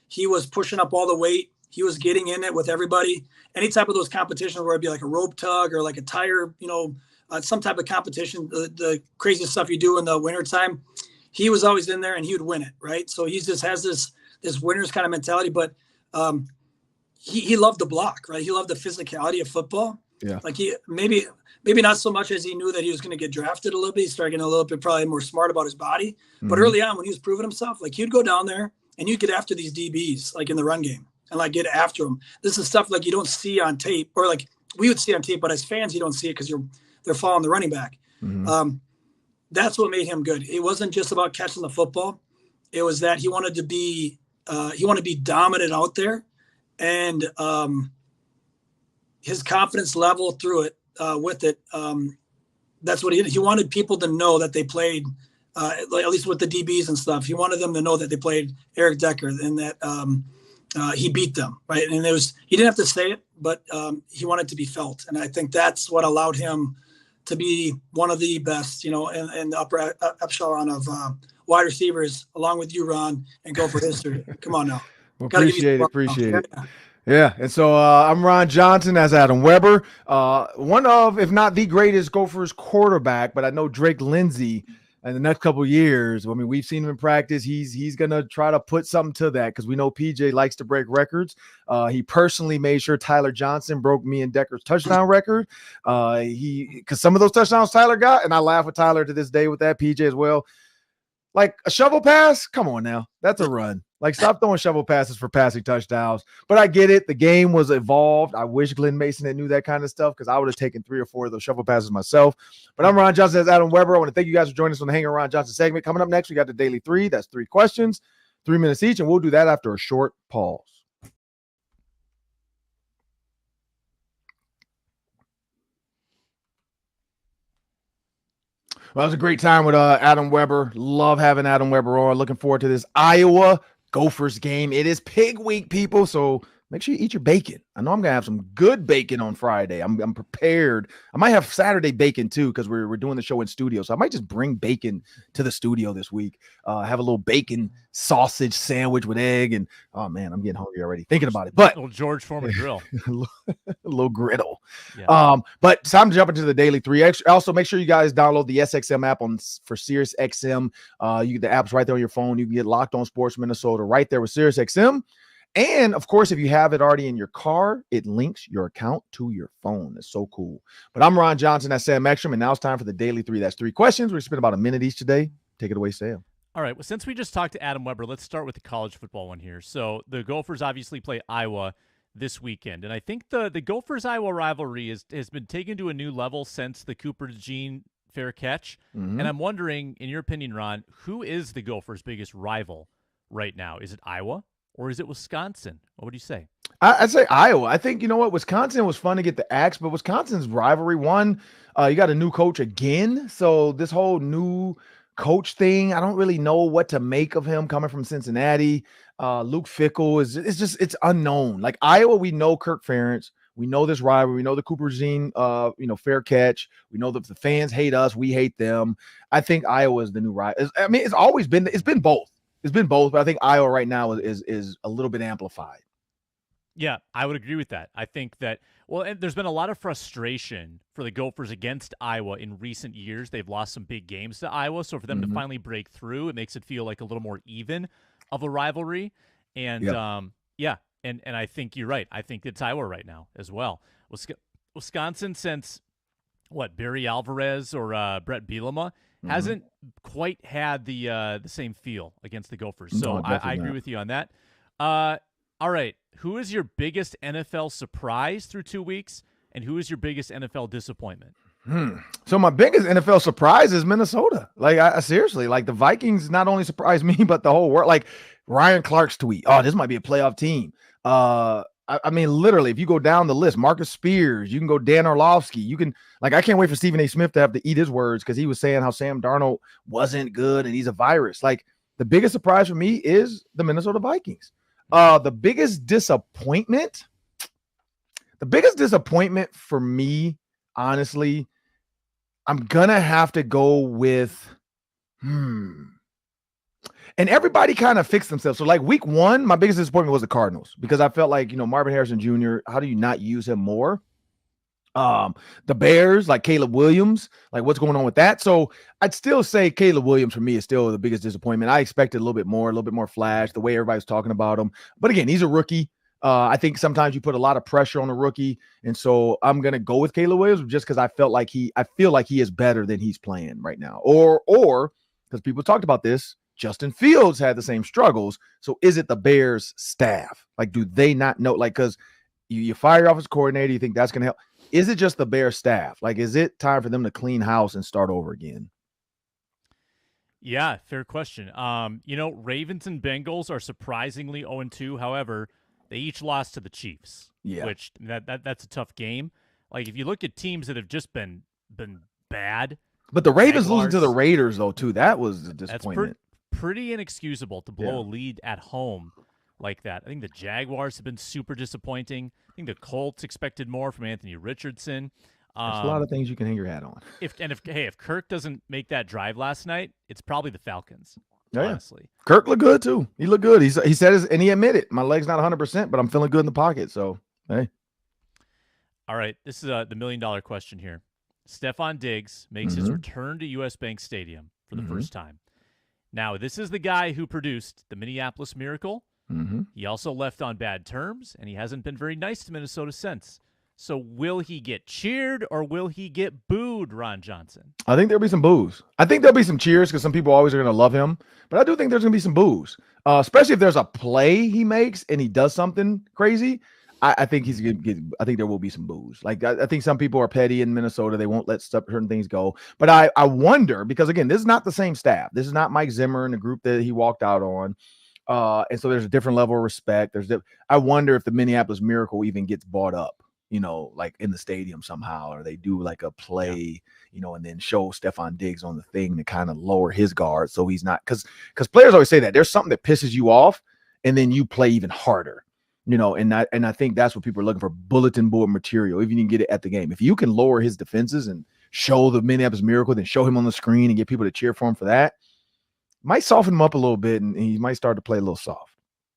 He was pushing up all the weight. He was getting in it with everybody. Any type of those competitions where it'd be like a rope tug or like a tire, some type of competition, the crazy stuff you do in the wintertime, he was always in there and he would win it, right? So he just has this winner's kind of mentality, but he loved the block, right? He loved the physicality of football.
Yeah.
Like he maybe not so much as he knew that he was going to get drafted a little bit. He started getting a little bit probably more smart about his body. But early on when he was proving himself, like he'd go down there and you'd get after these DBs, like in the run game, and like get after them. This is stuff like you don't see on tape, or like we would see on tape, but as fans, you don't see it because they're following the running back. That's what made him good. It wasn't just about catching the football. It was that he wanted to be dominant out there, and his confidence level through it, with it. That's what he did. He wanted people to know that they played, at least with the DBs and stuff. He wanted them to know that they played Eric Decker and that he beat them, right? And he didn't have to say it, but he wanted to be felt. And I think that's what allowed him to be one of the best, in the upper echelon of wide receivers, along with you, Ron, and Gopher history. Come on now.
Well, appreciate it. Yeah. And so I'm Ron Johnson, as Adam Weber, one of, if not the greatest Gophers quarterback, but I know Drake Lindsay in the next couple of years, I mean, we've seen him in practice. He's going to try to put something to that because we know PJ likes to break records. He personally made sure Tyler Johnson broke me and Decker's touchdown record. Because some of those touchdowns Tyler got, and I laugh with Tyler to this day with that, PJ as well. Like a shovel pass, come on now. That's a run. Like, stop throwing shovel passes for passing touchdowns. But I get it. The game was evolved. I wish Glenn Mason had knew that kind of stuff because I would have taken 3 or 4 of those shovel passes myself. But I'm Ron Johnson. That's Adam Weber. I want to thank you guys for joining us on the Hanging Ron Johnson segment. Coming up next, we got the Daily 3. That's 3 questions, 3 minutes each, and we'll do that after a short pause. Well, it was a great time with Adam Weber. Love having Adam Weber on. Looking forward to this Iowa Gophers game. It is pig week, people, so make sure you eat your bacon. I know I'm going to have some good bacon on Friday. I'm prepared. I might have Saturday bacon, too, because we're doing the show in studio, so I might just bring bacon to the studio this week. Have a little bacon sausage sandwich with egg, and, oh, man, I'm getting hungry already thinking about it. But
little George Foreman grill.
a little griddle.
Yeah.
But time to jump into the Daily 3. Also, make sure you guys download the SXM app for SiriusXM. You get the apps right there on your phone. You can get Locked On Sports Minnesota right there with SiriusXM. And, of course, if you have it already in your car, it links your account to your phone. It's so cool. But I'm Ron Johnson. That's Sam Ekstrom, and now it's time for the Daily 3. That's 3 questions. We're going to spend about a minute each today. Take it away, Sam.
All right. Well, since we just talked to Adam Weber, let's start with the college football one here. So the Gophers obviously play Iowa this weekend. And I think the Gophers-Iowa rivalry has been taken to a new level since the Cooper-Gene fair catch. And I'm wondering, in your opinion, Ron, who is the Gophers' biggest rival right now? Is it Iowa? Or is it Wisconsin? What would you say?
I'd say Iowa. I think, you know what? Wisconsin was fun to get the axe, but Wisconsin's rivalry, one, you got a new coach again. So this whole new coach thing, I don't really know what to make of him coming from Cincinnati. Luke Fickell it's unknown. Like Iowa, we know Kirk Ferentz. We know this rivalry. We know the Cooper-Gene, fair catch. We know that the fans hate us. We hate them. I think Iowa is the new rival. I mean, it's been both. It's been both, but I think Iowa right now is a little bit amplified.
Yeah, I would agree with that. I think that, and there's been a lot of frustration for the Gophers against Iowa in recent years. They've lost some big games to Iowa, so for them to finally break through, it makes it feel like a little more even of a rivalry. And, and I think you're right. I think it's Iowa right now as well. Wisconsin, since, Barry Alvarez or Brett Bielema, hasn't quite had the same feel against the Gophers. So I agree with you on that. All right. Who is your biggest NFL surprise through 2 weeks, and who is your biggest NFL disappointment?
So my biggest NFL surprise is Minnesota. Like, I seriously, like the Vikings not only surprised me, but the whole world. Like Ryan Clark's tweet, oh, this might be a playoff team. I mean, literally, if you go down the list, Marcus Spears, you can go Dan Orlovsky. You can, I can't wait for Stephen A. Smith to have to eat his words because he was saying how Sam Darnold wasn't good and he's a virus. Like, the biggest surprise for me is the Minnesota Vikings. The biggest disappointment for me, honestly, I'm going to have to go with, And everybody kind of fixed themselves. So like week 1, my biggest disappointment was the Cardinals because I felt like, Marvin Harrison Jr., how do you not use him more? The Bears, like Caleb Williams, like what's going on with that? So I'd still say Caleb Williams for me is still the biggest disappointment. I expected a little bit more flash, the way everybody's talking about him. But again, he's a rookie. I think sometimes you put a lot of pressure on a rookie. And so I'm going to go with Caleb Williams just because I feel like he is better than he's playing right now. Or because people talked about this, Justin Fields had the same struggles. So is it the Bears staff? Like, do they not know? Like, because you fire your offensive coordinator, you think that's going to help? Is it just the Bears staff? Like, is it time for them to clean house and start over again?
Yeah, fair question. Ravens and Bengals are surprisingly 0-2. However, they each lost to the Chiefs. Yeah, which that's a tough game. Like, if you look at teams that have just been bad,
but the Ravens losing to the Raiders though too, that was a disappointment.
That's pretty inexcusable to blow a lead at home like that. I think the Jaguars have been super disappointing. I think the Colts expected more from Anthony Richardson.
There's a lot of things you can hang your hat on.
If Kirk doesn't make that drive last night, it's probably the Falcons.
Yeah.
Honestly,
Kirk looked good too. He looked good. He said and he admitted, my leg's not 100%, but I'm feeling good in the pocket. So hey.
All right, this is the $1 million question here. Stefon Diggs makes his return to U.S. Bank Stadium for the first time. Now, this is the guy who produced the Minneapolis Miracle. He also left on bad terms, and he hasn't been very nice to Minnesota since. So will he get cheered or will he get booed, Ron Johnson?
I think there'll be some boos. I think there'll be some cheers because some people always are going to love him. But I do think there's going to be some boos, especially if there's a play he makes and he does something crazy. I think he's going to get – I think there will be some boos. Like, I think some people are petty in Minnesota. They won't let certain things go. But I wonder because, again, this is not the same staff. This is not Mike Zimmer and the group that he walked out on. And so there's a different level of respect. I wonder if the Minneapolis Miracle even gets bought up, like in the stadium somehow, or they do like a play, and then show Stefon Diggs on the thing to kind of lower his guard. So he's not, because players always say that there's something that pisses you off and then you play even harder, and I think that's what people are looking for, bulletin board material, even you can get it at the game. If you can lower his defenses and show the Minneapolis Miracle, then show him on the screen and get people to cheer for him for that, might soften him up a little bit, and he might start to play a little soft.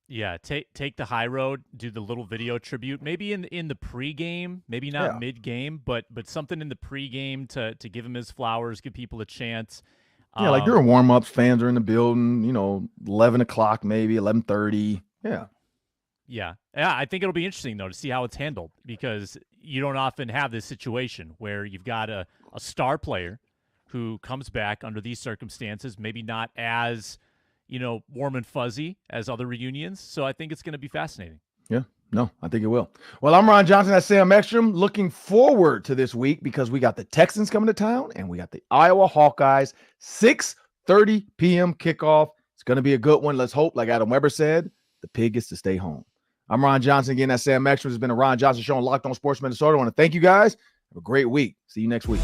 Yeah, take the high road, do the little video tribute, maybe in the pregame, maybe not mid-game, but something in the pregame to give him his flowers, give people a chance.
Yeah, like during warm-ups, fans are in the building, 11 o'clock maybe, 11:30. Yeah.
Yeah, I think it'll be interesting, though, to see how it's handled because you don't often have this situation where you've got a star player who comes back under these circumstances, maybe not as, warm and fuzzy as other reunions. So I think it's going to be fascinating. Yeah,
no, I think it will. Well, I'm Ron Johnson. That's Sam Ekstrom. Looking forward to this week because we got the Texans coming to town and we got the Iowa Hawkeyes, 6:30 p.m. kickoff. It's going to be a good one. Let's hope, like Adam Weber said, the pig gets to stay home. I'm Ron Johnson. Again, that's Sam Ekstrom. It's been a Ron Johnson show on Locked On Sports Minnesota. I want to thank you guys. Have a great week. See you next week.